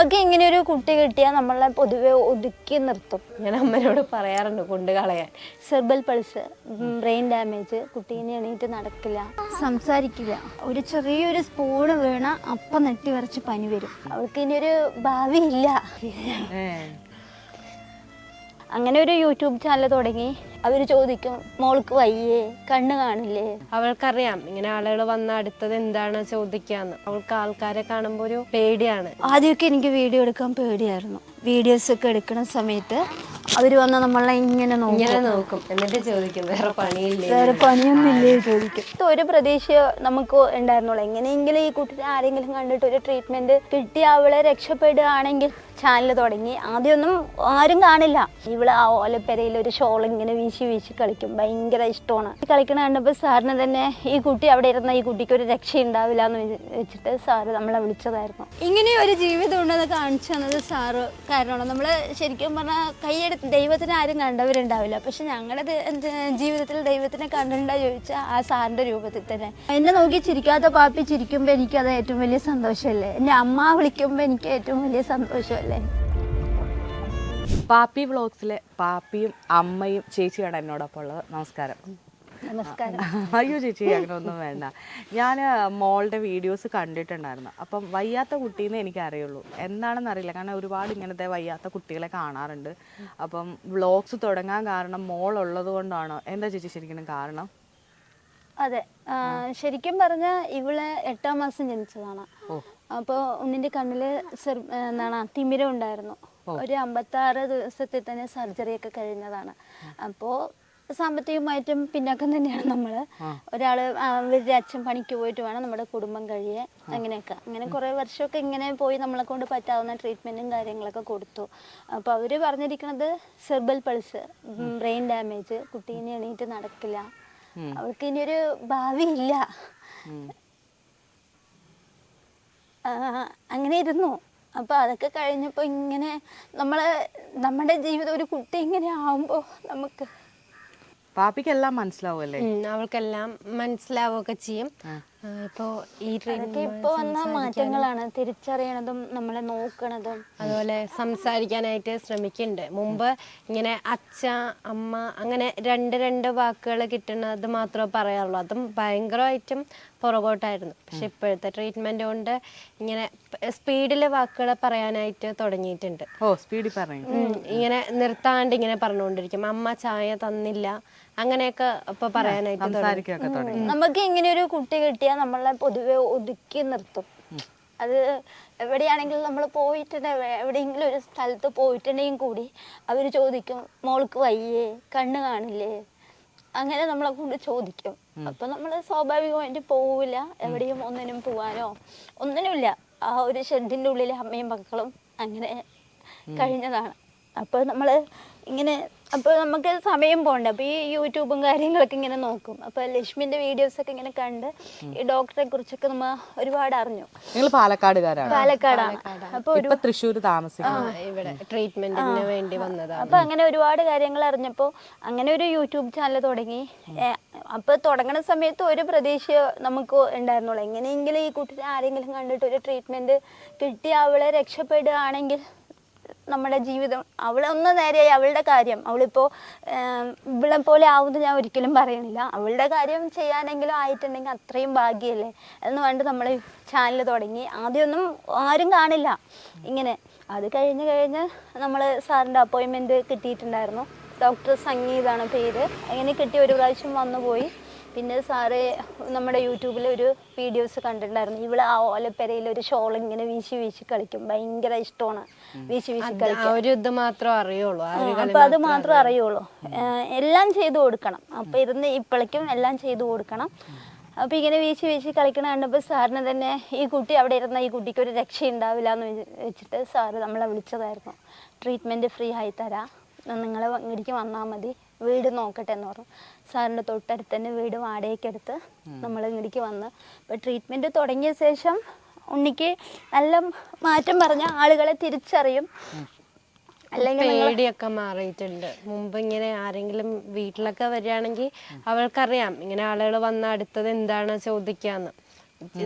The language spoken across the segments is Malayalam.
നമുക്ക് ഇങ്ങനെ ഒരു കുട്ടി കിട്ടിയാൽ നമ്മളെ പൊതുവെ ഒതുക്കി നിർത്തും. ഞാൻ അമ്മയോട് പറയാറുണ്ട് കൊണ്ട് കളയാൻ. സെർബൽ പൾസ്, ബ്രെയിൻ ഡാമേജ്, കുട്ടീനെ എണീറ്റ് നടക്കില്ല, സംസാരിക്കില്ല. ഒരു ചെറിയൊരു സ്പൂണ് വീണ അപ്പം നെട്ടി വരച്ച് പനി വരും. അവൾക്ക് ഇനിയൊരു ഭാവി ഇല്ല. അങ്ങനെ ഒരു യൂട്യൂബ് ചാനൽ തുടങ്ങി. അവർ ചോദിക്കും, മോൾക്ക് വയ്യേ, കണ്ണ് കാണില്ലേ? അവൾക്കറിയാം ഇങ്ങനെ ആളുകൾ വന്ന അടുത്തത് എന്താണ് ചോദിക്കാന്ന്. അവൾക്ക് ആൾക്കാരെ കാണുമ്പോൾ ഒരു പേടിയാണ്. ആദ്യമൊക്കെ എനിക്ക് വീഡിയോ എടുക്കാൻ പേടിയായിരുന്നു. വീഡിയോസ് ഒക്കെ എടുക്കുന്ന സമയത്ത് അവർ വന്ന് നമ്മളെ ഇങ്ങനെ നോക്കും, എന്നിട്ട് ചോദിക്കും വേറെ പണിയില്ലേ, വേറെ പണിയൊന്നുമില്ലേ ചോദിക്കും. ഒരു പ്രതീക്ഷ നമുക്ക് ഉണ്ടായിരുന്നുള്ളൂ, എങ്ങനെയെങ്കിലും ഈ കുട്ടിയെ ആരെങ്കിലും കണ്ടിട്ട് ഒരു ട്രീറ്റ്മെന്റ് കിട്ടി അവളെ രക്ഷപ്പെടുകയാണെങ്കിൽ. ചാനൽ തുടങ്ങി. ആദ്യമൊന്നും ആരും കാണില്ല. ഇവള് ആ ഓലപ്പെരയിൽ ഒരു ഷോൾ ഇങ്ങനെ വീശി വീശി കളിക്കും. ഭയങ്കര ഇഷ്ടമാണ്. കളിക്കണ കണ്ടപ്പോൾ സാറിന് തന്നെ ഈ കുട്ടി അവിടെ ഇരുന്ന ഈ കുട്ടിക്ക് ഒരു രക്ഷ ഉണ്ടാവില്ല എന്ന് വെച്ചിട്ട് സാറ് നമ്മളെ വിളിച്ചതായിരുന്നു. ഇങ്ങനെ ഒരു ജീവിതം ഉണ്ടെന്ന് കാണിച്ചു തന്നത് സാറ് കാരണമാണ്. നമ്മൾ ശരിക്കും പറഞ്ഞാൽ കൈയെടുത്ത് ദൈവത്തിനെ ആരും കണ്ടവരുണ്ടാവില്ല. പക്ഷെ ഞങ്ങളുടെ ജീവിതത്തിൽ ദൈവത്തിനെ കണ്ടിട്ടുണ്ടോ ചോദിച്ചാൽ ആ സാറിൻ്റെ രൂപത്തിൽ തന്നെ. എന്നെ നോക്കി ചിരിക്കാത്ത പാപ്പി ചിരിക്കുമ്പോൾ എനിക്കത് ഏറ്റവും വലിയ സന്തോഷമല്ലേ. എന്നെ അമ്മ വിളിക്കുമ്പോൾ എനിക്ക് ഏറ്റവും വലിയ സന്തോഷമല്ലേ. പാപ്പി വ്ളോഗ്സിലെ പാപ്പിയും അമ്മയും ചേച്ചിയാണ് എന്നോടൊപ്പം ഉള്ളത്. നമസ്കാരം. നമസ്കാരം. അയ്യോ ചേച്ചി അങ്ങനെ ഒന്നും വേണ്ട. ഞാൻ മോളുടെ വീഡിയോസ് കണ്ടിട്ടുണ്ടായിരുന്നു. അപ്പം വയ്യാത്ത കുട്ടീന്ന് എനിക്ക് അറിയുള്ളൂ, എന്താണെന്ന് അറിയില്ല. കാരണം ഒരുപാട് ഇങ്ങനത്തെ വയ്യാത്ത കുട്ടികളെ കാണാറുണ്ട്. അപ്പം വ്ളോഗ്സ് തുടങ്ങാൻ കാരണം മോൾ ഉള്ളത് കൊണ്ടാണോ? എന്താ ചേച്ചി ശരിക്കും കാരണം? അതെ, ശരിക്കും പറഞ്ഞാൽ ഇവള് 8ാം മാസം ജനിച്ചതാണ്. അപ്പോൾ ഉണ്ണിൻ്റെ കണ്ണിൽ തിമിരം ഉണ്ടായിരുന്നു. ഒരു 56 ദിവസത്തിൽ തന്നെ സർജറിയൊക്കെ കഴിഞ്ഞതാണ്. അപ്പോൾ സാമ്പത്തികമായിട്ടും പിന്നോക്കം തന്നെയാണ് നമ്മൾ. ഒരാൾ അവരുടെ അച്ഛൻ പണിക്ക് പോയിട്ട് വേണം നമ്മുടെ കുടുംബം കഴിയാൻ. അങ്ങനെയൊക്കെ അങ്ങനെ കുറേ വർഷമൊക്കെ ഇങ്ങനെ പോയി നമ്മളെ കൊണ്ട് പറ്റാവുന്ന ട്രീറ്റ്മെൻറ്റും കാര്യങ്ങളൊക്കെ കൊടുത്തു. അപ്പോൾ അവർ പറഞ്ഞിരിക്കുന്നത് സെർബൽ പൾസ്, ബ്രെയിൻ ഡാമേജ്, കുട്ടീനെ എണീറ്റ് നടക്കില്ല, അവൾക്ക് ഇനിയൊരു ഭാവി ഇല്ല. അങ്ങനെ ഇരുന്നു. അപ്പോൾ അതൊക്കെ കഴിഞ്ഞപ്പോൾ ഇങ്ങനെ നമ്മുടെ ജീവിതം ഒരു കുട്ടി ഇങ്ങനെ ആവുമ്പോൾ നമുക്ക് പാപ്പിക്കെല്ലാം മനസ്സിലാവുമല്ലേ? അവൾക്കെല്ലാം മനസ്സിലാവുകയൊക്കെ ചെയ്യും. ഇപ്പോൾ ഈ ഇപ്പോൾ വന്ന മാറ്റങ്ങളാണ് തിരിച്ചറിയണതും നമ്മളെ നോക്കണതും. അതുപോലെ സംസാരിക്കാനായിട്ട് ശ്രമിക്കുന്നുണ്ട്. മുമ്പ് ഇങ്ങനെ അച്ഛ, അമ്മ അങ്ങനെ രണ്ട് വാക്കുകൾ കിട്ടുന്നത് മാത്രമേ പറയാറുള്ളൂ. അതും ഭയങ്കരമായിട്ടും പുറകോട്ടായിരുന്നു. പക്ഷെ ഇപ്പോഴത്തെ ട്രീറ്റ്മെന്റ് കൊണ്ട് ഇങ്ങനെ സ്പീഡിൽ വാക്കുകൾ പറയാനായിട്ട് തുടങ്ങിയിട്ടുണ്ട്. സ്പീഡിൽ പറയും. ഇങ്ങനെ നിർത്താണ്ട് ഇങ്ങനെ പറഞ്ഞുകൊണ്ടിരിക്കും. അമ്മ ചായ തന്നില്ല, അങ്ങനെയൊക്കെ ഇപ്പൊ പറയാനായിട്ട് നമുക്ക് ഇങ്ങനെ ഒരു കുട്ടി കിട്ടിയാൽ നമ്മളെ പൊതുവെ ഒതുക്കി നിർത്തും. അത് എവിടെയാണെങ്കിലും നമ്മൾ പോയിട്ടുണ്ടെങ്കിൽ എവിടെയെങ്കിലും ഒരു സ്ഥലത്ത് പോയിട്ടുണ്ടെങ്കിൽ കൂടി അവർ ചോദിക്കും, മോൾക്ക് വയ്യേ, കണ്ണ് കാണില്ലേ, അങ്ങനെ നമ്മളെ കൊണ്ട് ചോദിക്കും. അപ്പൊ നമ്മൾ സ്വാഭാവികമായിട്ട് പോവില്ല. എവിടെയും ഒന്നിനും പോവാനോ ഒന്നിനുമില്ല. ആ ഒരു ഷെഡിൻ്റെ ഉള്ളിൽ അമ്മയും മക്കളും അങ്ങനെ കഴിഞ്ഞതാണ്. അപ്പോൾ നമ്മൾ ഇങ്ങനെ അപ്പോൾ നമുക്ക് സമയം പോകണ്ട. അപ്പോൾ ഈ യൂട്യൂബും കാര്യങ്ങളൊക്കെ ഇങ്ങനെ നോക്കും. അപ്പോൾ ലക്ഷ്മിൻ്റെ വീഡിയോസൊക്കെ ഇങ്ങനെ കണ്ട് ഈ ഡോക്ടറെ കുറിച്ചൊക്കെ നമ്മൾ ഒരുപാട് അറിഞ്ഞു. നിങ്ങൾ പാലക്കാടുകാരാണ്? പാലക്കാടാണ്. അപ്പോൾ ഇപ്പൊ തൃശ്ശൂർ താമസിക്കും. ഇവിടെ ട്രീറ്റ്മെന്റിന് വേണ്ടി വന്നതാണ്. അപ്പോൾ അങ്ങനെ ഒരുപാട് കാര്യങ്ങൾ അറിഞ്ഞപ്പോൾ അങ്ങനെ ഒരു യൂട്യൂബ് ചാനൽ തുടങ്ങി. അപ്പോൾ തുടങ്ങുന്ന സമയത്ത് ഒരു പ്രതീക്ഷ നമുക്ക് ഉണ്ടായിരുന്നുള്ളൂ, എങ്ങനെയെങ്കിലും ഈ കുട്ടിയെ ആരെങ്കിലും കണ്ടിട്ട് ഒരു ട്രീറ്റ്മെന്റ് കിട്ടി അവളെ രക്ഷപ്പെടുകയാണെങ്കിൽ നമ്മുടെ ജീവിതം. അവളൊന്ന് നേരെയായി അവളുടെ കാര്യം. അവളിപ്പോൾ ഇവളെ പോലെ ആവുമെന്ന് ഞാൻ ഒരിക്കലും പറയണില്ല. അവളുടെ കാര്യം ചെയ്യാനെങ്കിലും ആയിട്ടുണ്ടെങ്കിൽ അത്രയും ഭാഗ്യമല്ലേ എന്ന് വേണ്ടി നമ്മൾ ചാനൽ തുടങ്ങി. ആദ്യമൊന്നും ആരും കാണില്ല ഇങ്ങനെ. അത് കഴിഞ്ഞ് നമ്മൾ സാറിൻ്റെ അപ്പോയിൻമെൻറ്റ് കിട്ടിയിട്ടുണ്ടായിരുന്നു. ഡോക്ടർ സംഗീതാണ് പേര്. അങ്ങനെ കിട്ടി ഒരു പ്രാവശ്യം വന്നു പോയി. പിന്നെ സാറ് നമ്മുടെ യൂട്യൂബിൽ ഒരു വീഡിയോസ് കണ്ടിട്ടുണ്ടായിരുന്നു. ഇവള് ആ ഓലപ്പെരയിൽ ഒരു ഷോൾ ഇങ്ങനെ വീശി വീശി കളിക്കും. ഭയങ്കര ഇഷ്ടമാണ് വീശി വീശി കളിക്കും. ഇത് മാത്രമേ അറിയുള്ളൂ. അപ്പൊ അത് മാത്രമേ അറിയുള്ളൂ. എല്ലാം ചെയ്തു കൊടുക്കണം. അപ്പൊ ഇരുന്ന് ഇപ്പോഴേക്കും എല്ലാം ചെയ്തു കൊടുക്കണം. അപ്പൊ ഇങ്ങനെ വീശി വീശി കളിക്കണ കണ്ടപ്പോൾ സാറിന് തന്നെ ഈ കുട്ടി അവിടെ ഇരുന്ന ഈ കുട്ടിക്ക് ഒരു രക്ഷ ഉണ്ടാവില്ല എന്ന് വെച്ചിട്ട് സാറ് നമ്മളെ വിളിച്ചതായിരുന്നു. ട്രീറ്റ്മെന്റ് ഫ്രീ ആയി തരാം, നിങ്ങൾ ഇങ്ങോട്ടേക്ക് വന്നാൽ മതി, വീട് നോക്കട്ടെ എന്ന് പറഞ്ഞു. സാറിൻ്റെ തൊട്ടടുത്ത് തന്നെ വീട് വാടകയ്ക്കെടുത്ത് നമ്മൾ ഇങ്ങോട്ടേക്ക് വന്ന്. അപ്പോൾ ട്രീറ്റ്മെൻറ്റ് തുടങ്ങിയ ശേഷം ഉണ്ണിക്ക് നല്ല മാറ്റം പറഞ്ഞ ആളുകളെ തിരിച്ചറിയും. അല്ലെങ്കിൽ പേടിയൊക്കെ മാറിയിട്ടുണ്ട്. മുമ്പ് ഇങ്ങനെ ആരെങ്കിലും വീട്ടിലൊക്കെ വരികയാണെങ്കിൽ അവൾക്കറിയാം ഇങ്ങനെ ആളുകൾ വന്ന അടുത്തത് എന്താണ് ചോദിക്കാന്ന്.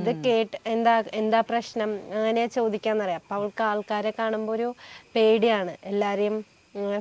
ഇത് കേട്ട് എന്താ പ്രശ്നം അങ്ങനെ ചോദിക്കാന്നറിയാം. അപ്പൊ അവൾക്ക് ആൾക്കാരെ കാണുമ്പോ ഒരു പേടിയാണ് എല്ലാരെയും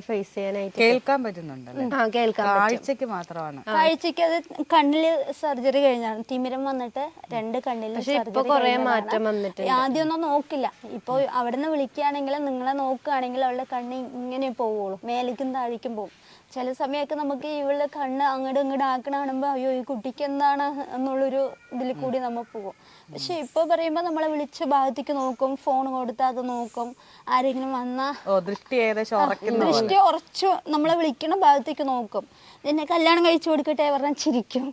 ഫേസ് ചെയ്യാനായിട്ട്. കേൾക്കാൻ പറ്റുന്നുണ്ടല്ലേ? കേൾക്കാം. കാഴ്ചക്ക് മാത്രമാണ്. കാഴ്ചക്ക് അത് കണ്ണില് സർജറി കഴിഞ്ഞാണ്, തിമിരം വന്നിട്ട് 2 കണ്ണിലും ഇപ്പൊ കൊറേ മാറ്റം വന്നിട്ടുണ്ട്. ആദ്യമൊന്നും നോക്കില്ല. ഇപ്പൊ അവിടുന്ന് വിളിക്കുകയാണെങ്കിൽ നിങ്ങളെ നോക്കുകയാണെങ്കിൽ അവളുടെ കണ്ണ് ഇങ്ങനെ പോവുള്ളൂ, മേലേക്കും താഴേക്കും പോകും. ചില സമയമൊക്കെ നമുക്ക് ഇവളുടെ കണ്ണ് അങ്ങോട്ട് ഇങ്ങോട്ട് ആക്കണ കാണുമ്പോൾ അയ്യോ ഈ കുട്ടിക്ക് എന്താണ് എന്നുള്ളൊരു ഇതിൽ കൂടി നമ്മൾ പോകും. പക്ഷെ ഇപ്പൊ പറയുമ്പോൾ നമ്മളെ വിളിച്ച ഭാഗത്തേക്ക് നോക്കും, ഫോൺ കൊടുത്താൽ അത് നോക്കും. ആരെങ്കിലും വന്നാ ദൃഷ്ടി ഉറച്ചു നമ്മളെ വിളിക്കണ ഭാഗത്തേക്ക് നോക്കും. എന്നെ കല്യാണം കഴിച്ചു കൊടുക്കട്ടെ പറഞ്ഞാൽ ചിരിക്കും.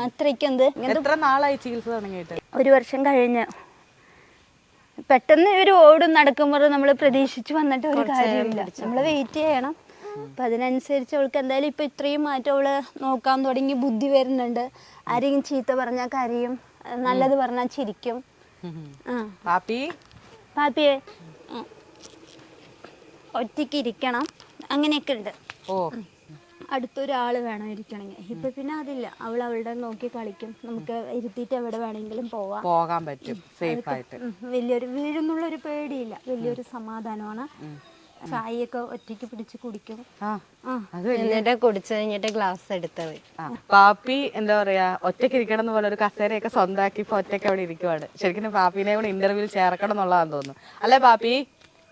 അത്രയ്ക്കെന്ത്. എത്ര നാളായി ചികിത്സ തുടങ്ങിയിട്ട്? 1 വർഷം കഴിഞ്ഞ്. പെട്ടെന്ന് ഒരു ഓടും നടക്കുമ്പോൾ നമ്മൾ പ്രതീക്ഷിച്ച് വന്നിട്ട് ഒരു കാര്യമില്ല, നമ്മൾ വെയിറ്റ് ചെയ്യണം. അപ്പം അതിനനുസരിച്ച് അവൾക്ക് എന്തായാലും ഇപ്പം ഇത്രയും മാറ്റം അവള് നോക്കാൻ തുടങ്ങി, ബുദ്ധി വരുന്നുണ്ട്. ആരെങ്കിലും ചീത്ത പറഞ്ഞാൽ കരയും, നല്ലത് പറഞ്ഞാൽ ചിരിക്കും. പാപ്പിയെ ഒറ്റയ്ക്ക് ഇരിക്കണം, അങ്ങനെയൊക്കെ ഉണ്ട്. അടുത്തൊരാൾ വേണം ഇരിക്കണമെങ്കിൽ. ഇപ്പൊ പിന്നെ അതില്ല, അവൾ അവളുടെ നോക്കി കളിക്കും. നമുക്ക് ഇരുത്തിയിട്ട് എവിടെ വേണമെങ്കിലും പോകാൻ പറ്റും സേഫ് ആയിട്ട്. വലിയൊരു വീഴുന്നുള്ളൊരു പേടിയില്ല, വലിയൊരു സമാധാനമാണ്. ചായയൊക്കെ ഒറ്റയ്ക്ക് പിടിച്ച് കുടിക്കും. എന്നിട്ട് കുടിച്ചു കഴിഞ്ഞിട്ട് ഗ്ലാസ് എടുത്തത്. പാപ്പി എന്താ പറയാ, ഒറ്റയ്ക്ക് ഇരിക്കണം എന്ന് പോലെ ഒരു കസേരയൊക്കെ സ്വന്തമാക്കി ഇപ്പൊ ഒറ്റയ്ക്ക് അവിടെ ഇരിക്കുവാണ്. ശരിക്കും പാപ്പിനെ കൂടെ ഇന്റർവ്യൂവിൽ ചേർക്കണം എന്നുള്ളതാന്ന് തോന്നുന്നു. അല്ലേ പാപ്പി?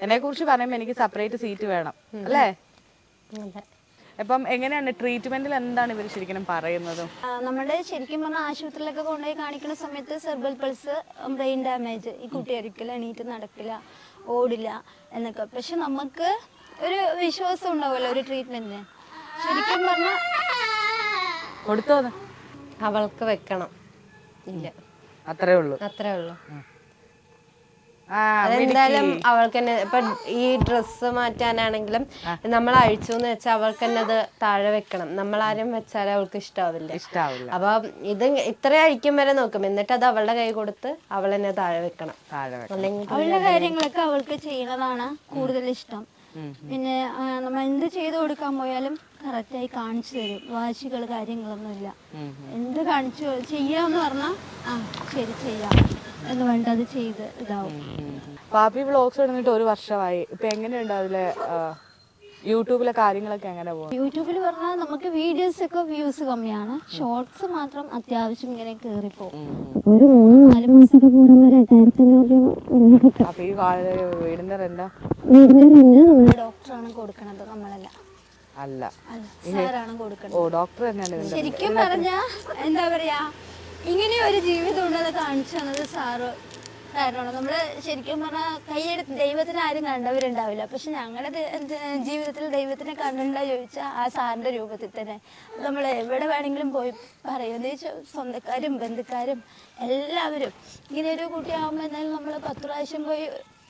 എന്നെ കുറിച്ച് പറയുമ്പോ എനിക്ക് സെപ്പറേറ്റ് സീറ്റ് വേണം അല്ലേ? അപ്പം എങ്ങനെയാണ് ട്രീറ്റ്മെന്റിൽ എന്താണ് ഇവർ ശരിക്കും പറയുന്നത്? നമ്മുടെ ശരിക്കും പറഞ്ഞാൽ ആശുപത്രിയിലൊക്കെ കൊണ്ടുപോയി കാണിക്കുന്ന സമയത്ത് സെർബൽ പൾസ്, ബ്രെയിൻ ഡാമേജ്, ഈ കുട്ടി ഒരിക്കലും എണീറ്റ് നടക്കില്ല, ഓടില്ല എന്നൊക്കെ. പക്ഷെ നമുക്ക് ഒരു വിശ്വാസം ഉണ്ടാവുമല്ലോ ഒരു ട്രീറ്റ്മെന്റിന്. ശരിക്കും പറഞ്ഞാൽ കൊടുത്തോ അവൾക്ക് വെക്കണം. ഇല്ല, അത്രേ ഉള്ളൂ. അതെന്തായാലും അവൾക്ക് തന്നെ ഇപ്പൊ ഈ ഡ്രസ്സ് മാറ്റാനാണെങ്കിലും നമ്മൾ അഴിച്ചു എന്ന് വെച്ചാൽ അവൾക്ക് തന്നെ അത് താഴെ വെക്കണം. നമ്മളാരും വെച്ചാൽ അവൾക്ക് ഇഷ്ടാവില്ല. അപ്പൊ ഇത് ഇത്ര അഴിക്കും വരെ നോക്കും, എന്നിട്ട് അത് അവളുടെ കൈ കൊടുത്ത് അവൾ തന്നെ താഴെ വെക്കണം. അല്ലെങ്കിൽ അവളുടെ കാര്യങ്ങളൊക്കെ അവൾക്ക് ചെയ്യുന്നതാണ് കൂടുതൽ ഇഷ്ടം. പിന്നെ നമ്മൾ എന്ത് ചെയ്തു കൊടുക്കാൻ പോയാലും കറക്റ്റായി കാണിച്ചു തരും. വാശികൾ കാര്യങ്ങളൊന്നുമില്ല. എന്ത് കാണിച്ചു ചെയ്യാന്ന് പറഞ്ഞാൽ ശരി ചെയ്യാം എന്ന് വേണ്ട അത് ചെയ്ത് ഇതാവും. പാപ്പി വ്ളോഗ്സ് തുടങ്ങിയിട്ട് 1 വർഷമായി. ഇപ്പൊ എങ്ങനെയുണ്ട് അതിലെ യൂട്യൂബിലെ കാര്യങ്ങളൊക്കെ എങ്ങനെ പോകും? യൂട്യൂബിൽ പറഞ്ഞാൽ നമുക്ക് വീഡിയോസ് ഒക്കെ വ്യൂസ് കമ്മിയാണ്, ഷോർട്സ് മാത്രം അത്യാവശ്യം ഇങ്ങനെ കേറിപ്പോകും. ഒരു 3-4 മാസമൊക്കെ കൂടുമ്പോൾ 2500 അപ്പൊ ഈ വീടിന്റെ റെന്റാ? നമ്മുടെ ഡോക്ടറാണ് കൊടുക്കണത്, നമ്മളല്ല. അല്ല, സാറാണ് കൊടുക്കുന്നത്. ഓ, ഡോക്ടർ തന്നെയാണ്. ശരിക്കും പറഞ്ഞാ എന്താ പറയാ, ഇങ്ങനെ ഒരു ജീവിതം ഉണ്ടെന്ന് കാണിച്ചു തന്നത് സാറ് കാരണമാണ്. നമ്മള് ശരിക്കും പറഞ്ഞാൽ കൈയെടുത്ത് ദൈവത്തിന് ആരും കണ്ടവരുണ്ടാവില്ല, പക്ഷെ ഞങ്ങളുടെ ജീവിതത്തിൽ ദൈവത്തിനെ കണ്ടിട്ടുണ്ടോ ചോദിച്ചാൽ ആ സാറിന്റെ രൂപത്തിൽ തന്നെ. നമ്മൾ എവിടെ വേണമെങ്കിലും പോയി പറയും, എന്ന് വെച്ചാൽ സ്വന്തക്കാരും ബന്ധുക്കാരും എല്ലാവരും. ഇങ്ങനെ ഒരു കുട്ടിയാകുമ്പോൾ എന്തായാലും നമ്മൾ 10 പ്രാവശ്യം പോയി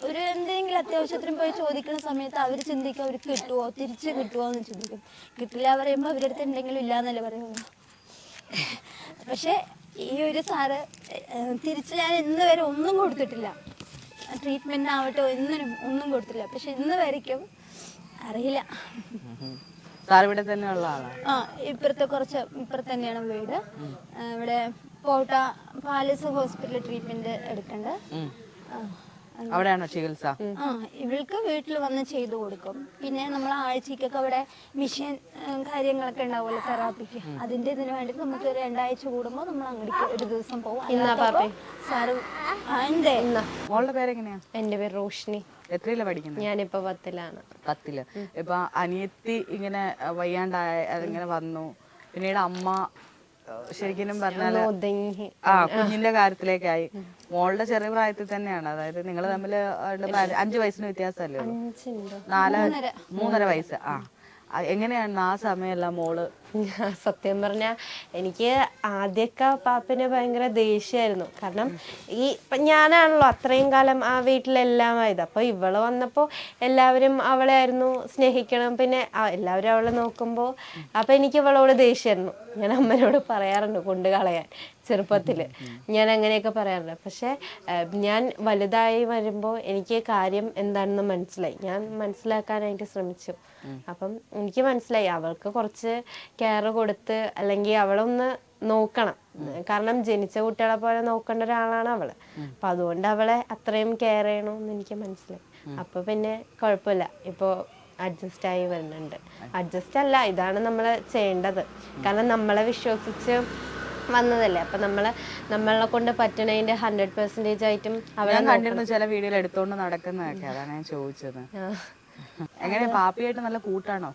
ഒരു എന്തെങ്കിലും അത്യാവശ്യത്തിന് പോയി ചോദിക്കുന്ന സമയത്ത് അവർ ചിന്തിക്കും അവർക്ക് കിട്ടുമോ, തിരിച്ച് കിട്ടുമോ എന്ന് ചിന്തിക്കും. കിട്ടില്ല പറയുമ്പോൾ അവരുടെ അടുത്ത് എന്തെങ്കിലും ഇല്ലാന്നല്ലേ പറയുള്ളൂ. പക്ഷെ ഈ ഒരു സാറ് തിരിച്ച് ഞാൻ ഇന്ന് വരെ ഒന്നും കൊടുത്തിട്ടില്ല, ട്രീറ്റ്മെന്റ് ആവട്ടെ ഒന്നും കൊടുത്തില്ല. പക്ഷെ ഇന്ന് വരയ്ക്കും അറിയില്ല. ഇവിടെ തന്നെ ഉള്ള ആളാണ്. ഇപ്പുറത്ത് തന്നെയാണ് വീട്. ഇവിടെ കോട്ട പാലസ് ഹോസ്പിറ്റലിൽ ട്രീറ്റ്മെന്റ് എടുക്കണ്ട്. അവിടെയാണോ ചികിത്സ? ഇവൾക്ക് വീട്ടിൽ വന്ന് ചെയ്തു കൊടുക്കും. പിന്നെ നമ്മൾ ആഴ്ചക്കൊക്കെ അവിടെ മിഷൻ കാര്യങ്ങളൊക്കെ ഉണ്ടാവുമല്ലോ തെറാപ്പിക്ക്, അതിന്റെ ഇതിന് വേണ്ടി നമുക്ക് 2 ആഴ്ച കൂടുമ്പോൾ നമ്മൾ അങ്ങോട്ട് ഒരു ദിവസം പോകും. സാറ് മോളുടെ പേരെങ്ങനെയാ? എന്റെ പേര് റോഷിനി. എത്രയിലാ പഠിക്കുന്നത്? ഞാനിപ്പോ 10ലാണ്. 10ല്. ഇപ്പൊ അനിയത്തി ഇങ്ങനെ വയ്യാണ്ടായ അതിങ്ങനെ വന്നു, പിന്നീട് അമ്മ ശരിക്കും പറഞ്ഞാല് കുഞ്ഞിന്റെ കാര്യത്തിലേക്കായി. മോളുടെ ചെറിയ പ്രായത്തിൽ തന്നെയാണ്, അതായത് നിങ്ങൾ തമ്മിൽ 5 വയസ്സിന് വ്യത്യാസമല്ലേ? 3.5 വയസ്സ്. എങ്ങനെയാണ് ആ സമയമെല്ലാം മോള്? സത്യം പറഞ്ഞ എനിക്ക് ആദ്യമൊക്കെ പാപ്പിന് ഭയങ്കര ദേഷ്യമായിരുന്നു. കാരണം ഞാനാണല്ലോ അത്രയും കാലം ആ വീട്ടിലെല്ലാം ആയത്. അപ്പൊ ഇവള് വന്നപ്പോ എല്ലാവരും അവളെ ആയിരുന്നു സ്നേഹിക്കണം, പിന്നെ എല്ലാവരും അവളെ നോക്കുമ്പോ അപ്പൊ എനിക്ക് ഇവളോട് ദേഷ്യമായിരുന്നു. ഞാൻ അമ്മനോട് പറയാറുണ്ട് കൊണ്ട് കളയാൻ. ചെറുപ്പത്തില് ഞാൻ അങ്ങനെയൊക്കെ പറയാറുണ്ട്. പക്ഷെ ഞാൻ വലുതായി വരുമ്പോൾ എനിക്ക് കാര്യം എന്താണെന്ന് മനസ്സിലായി. ഞാൻ മനസ്സിലാക്കാനായിട്ട് ശ്രമിച്ചു. അപ്പം എനിക്ക് മനസ്സിലായി അവൾക്ക് കുറച്ച് കെയർ കൊടുത്ത് അല്ലെങ്കിൽ അവളൊന്ന് നോക്കണം. കാരണം ജനിച്ച കുട്ടികളെ പോലെ നോക്കേണ്ട ഒരാളാണ് അവള്. അപ്പൊ അതുകൊണ്ട് അവളെ അത്രയും കെയർ ചെയ്യണമെന്ന് എനിക്ക് മനസ്സിലായി. അപ്പൊ പിന്നെ കുഴപ്പമില്ല, ഇപ്പൊ അഡ്ജസ്റ്റ് ആയി വരുന്നുണ്ട്. അഡ്ജസ്റ്റ് അല്ല, ഇതാണ് നമ്മൾ ചെയ്യേണ്ടത്. കാരണം നമ്മളെ വിശ്വസിച്ച് വന്നതല്ലേ. അപ്പൊ നമ്മളെ കൊണ്ട് പറ്റണതിന്റെ 100% ആയിട്ടും അവളെ കണ്ടിരുന്നു ചില വീഡിയോയിൽ എടുത്തോണ്ട് നടക്കുന്നതൊക്കെ, അതാണ് ഞാൻ ചോദിച്ചത്. എങ്ങനെ പാപ്പിയായിട്ട് നല്ല കൂട്ടാണോ?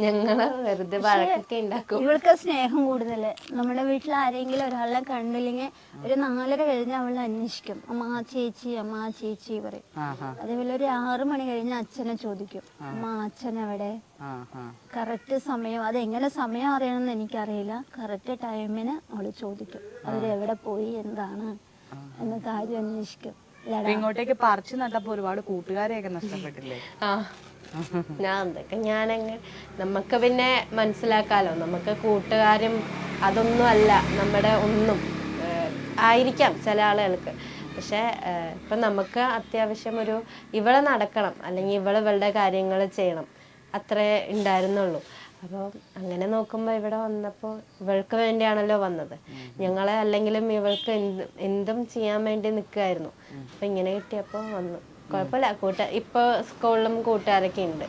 ഞങ്ങള് വെറുതെ വഴക്കൊക്കെ ഉണ്ടാക്കും. ഇവൾക്ക് സ്നേഹം കൂടുതല്. നമ്മുടെ വീട്ടിൽ ആരെങ്കിലും ഒരാളെ കണ്ടില്ലെങ്കിൽ ഒരു 4:30 കഴിഞ്ഞ് അവൾ അന്വേഷിക്കും, അമ്മ ചേച്ചി പറയും. അതേപോലെ ഒരു 6 മണി കഴിഞ്ഞ് അച്ഛനെ ചോദിക്കും, അമ്മ അച്ഛൻ എവിടെ. കറക്റ്റ് സമയം, അതെങ്ങനെ സമയം അറിയണമെന്ന് എനിക്കറിയില്ല, കറക്റ്റ് ടൈമിന് അവള് ചോദിക്കും അവരെവിടെ പോയി എന്താണ് എന്ന കാര്യം അന്വേഷിക്കും. ഇങ്ങോട്ടേക്ക് പറിച്ചു നട്ടപ്പോ ഒരുപാട് കൂട്ടുകാരെയൊക്കെ നഷ്ടപ്പെട്ടില്ലേ? ഞാനങ്ങനെ നമുക്ക് പിന്നെ മനസ്സിലാക്കാലോ, നമുക്ക് കൂട്ടുകാരും അതൊന്നും അല്ല നമ്മുടെ ഒന്നും ആയിരിക്കാം ചില ആളുകൾക്ക്. പക്ഷെ ഇപ്പൊ നമുക്ക് അത്യാവശ്യം ഇവളെ നടക്കണം, അല്ലെങ്കിൽ ഇവളുടെ കാര്യങ്ങൾ ചെയ്യണം, അത്രേ ഉണ്ടായിരുന്നുള്ളൂ. അപ്പോൾ അങ്ങനെ നോക്കുമ്പോൾ ഇവിടെ വന്നപ്പോൾ ഇവൾക്ക് വേണ്ടിയാണല്ലോ വന്നത്. ഞങ്ങളെ അല്ലെങ്കിലും ഇവൾക്ക് എന്തും ചെയ്യാൻ വേണ്ടി നിൽക്കുമായിരുന്നു. അപ്പൊ ഇങ്ങനെ കിട്ടിയപ്പോൾ വന്നു. കുഴപ്പമില്ല, ഇപ്പൊ സ്കൂളിലും കൂട്ടുകാരൊക്കെ ഉണ്ട്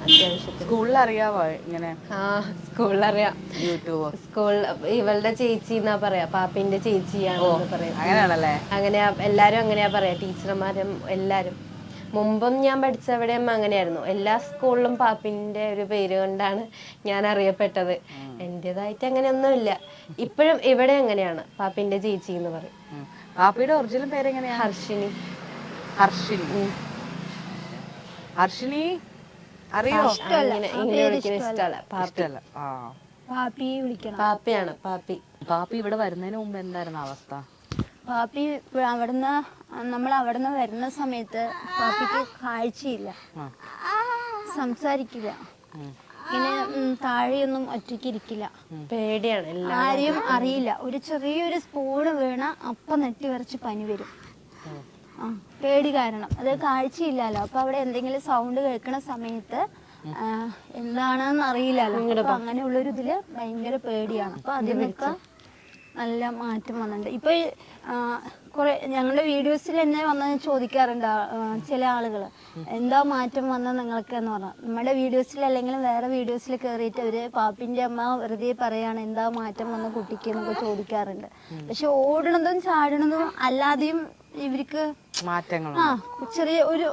അത്യാവശ്യത്തിന്. സ്കൂളിൽ അറിയാവോ ഇങ്ങനെ? സ്കൂളിൽ അറിയാം. സ്കൂളിൽ ഇവളുടെ ചേച്ചി എന്നാ പറയാ, പാപ്പിന്റെ ചേച്ചിയാണെന്ന് പറയാം. അങ്ങനെയാണല്ലേ? അങ്ങനെയാ എല്ലാരും അങ്ങനെയാ പറയാ, ടീച്ചർമാരും എല്ലാരും. മുമ്പും ഞാൻ പഠിച്ചവിടെയും അങ്ങനെയായിരുന്നു. എല്ലാ സ്കൂളിലും പാപ്പിന്റെ ഒരു പേര് കൊണ്ടാണ് ഞാൻ അറിയപ്പെട്ടത്. എന്റേതായിട്ട് അങ്ങനെയൊന്നുമില്ല. ഇപ്പോഴും ഇവിടെ അങ്ങനെയാണ്, പാപ്പിന്റെ ചേച്ചി എന്ന് പറയും. പാപ്പിയുടെ ഒറിജിനൽ പേരെങ്ങനെയാ? ഹർഷിനി. ഹർഷിനി അറിയോ? പാപ്പിയാണ്. പാപ്പി ഇവിടെ വരുന്നതിന് മുമ്പ് എന്തായിരുന്നു അവസ്ഥ? പാപ്പി നമ്മൾ അവിടുന്ന് വരുന്ന സമയത്ത് പാപ്പിക്ക് കാഴ്ചയില്ല, സംസാരിക്കില്ല, ഇങ്ങനെ താഴെയൊന്നും ഒറ്റയ്ക്ക് ഇരിക്കില്ല, പേടിയാണ്, ആരെയും അറിയില്ല. ഒരു ചെറിയൊരു സ്പൂണ് വീണ അപ്പം നെറ്റി വരച്ച് പനി വരും. പേടി കാരണം, അത് കാഴ്ചയില്ലല്ലോ. അപ്പൊ അവിടെ എന്തെങ്കിലും സൗണ്ട് കേൾക്കണ സമയത്ത് എന്താണെന്ന് അറിയില്ലല്ലോ. അപ്പൊ അങ്ങനെയുള്ളൊരു ഇതില് ഭയങ്കര പേടിയാണ്. അപ്പൊ അതിൽ നിന്നൊക്കെ നല്ല മാറ്റം വന്നിട്ടുണ്ട്. ഇപ്പൊ കുറെ ഞങ്ങളുടെ വീഡിയോസിൽ എന്നെ വന്ന് ചോദിക്കാറുണ്ട് ചില ആളുകൾ, എന്താ മാറ്റം വന്നത് നിങ്ങൾക്ക് എന്ന് പറഞ്ഞാൽ. നമ്മുടെ വീഡിയോസിൽ അല്ലെങ്കിൽ വേറെ വീഡിയോസിൽ കയറിയിട്ട് അവര് പാപ്പിന്റെ അമ്മ വെറുതെ പറയാണ് എന്താ മാറ്റം വന്ന കുട്ടിക്ക് എന്നൊക്കെ ചോദിക്കാറുണ്ട്. പക്ഷെ ഓടണതും ചാടണതും അല്ലാതെയും ഇവർക്ക് മാറ്റങ്ങൾ. ചെറിയ ഒരു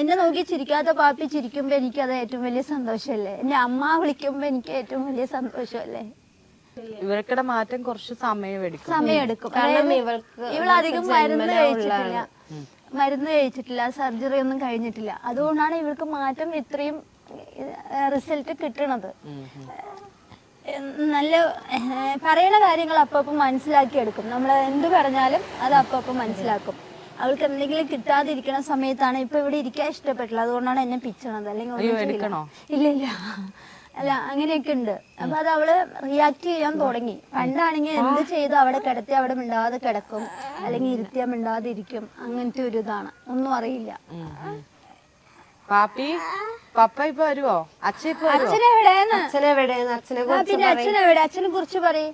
എന്നെ നോക്കി ചിരിക്കാത്ത പാപ്പി ചിരിക്കുമ്പോ എനിക്ക് അത് ഏറ്റവും വലിയ സന്തോഷമല്ലേ. എന്റെ അമ്മ വിളിക്കുമ്പോ എനിക്ക് ഏറ്റവും വലിയ സന്തോഷമല്ലേ. ഇവർക്കിടെ മാറ്റം കുറച്ച് സമയമെടുക്കും. ഇവളധികം മരുന്ന് കഴിച്ചിട്ടില്ല, സർജറി ഒന്നും കഴിഞ്ഞിട്ടില്ല. അതുകൊണ്ടാണ് ഇവൾക്ക് മാറ്റം ഇത്രയും റിസൾട്ട് കിട്ടണത്. നല്ല പറയുന്ന കാര്യങ്ങൾ അപ്പം മനസ്സിലാക്കി എടുക്കും. നമ്മൾ എന്ത് പറഞ്ഞാലും അത് അപ്പം മനസ്സിലാക്കും. അവൾക്ക് എന്തെങ്കിലും കിട്ടാതിരിക്കുന്ന സമയത്താണ് ഇപ്പൊ ഇവിടെ ഇരിക്കാൻ ഇഷ്ടപ്പെട്ടില്ല, അതുകൊണ്ടാണ് എന്നെ പിച്ചണത്. അല്ലെങ്കിൽ ഇല്ല അല്ല, അങ്ങനെയൊക്കെ ഉണ്ട്. അപ്പൊ അത് അവള് റിയാക്ട് ചെയ്യാൻ തുടങ്ങി. പണ്ടാണെങ്കിൽ എന്ത് ചെയ്ത് അവിടെ കിടത്തി അവിടെ മിണ്ടാതെ കിടക്കും, അല്ലെങ്കിൽ ഇരുത്തിയാ മിണ്ടാതെ ഇരിക്കും. അങ്ങനത്തെ ഒരു ഇതാണ്, ഒന്നും അറിയില്ല. പപ്പ ഇപ്പൊ വരുവോ? അച്ഛനെ കുറിച്ച് പറയേ.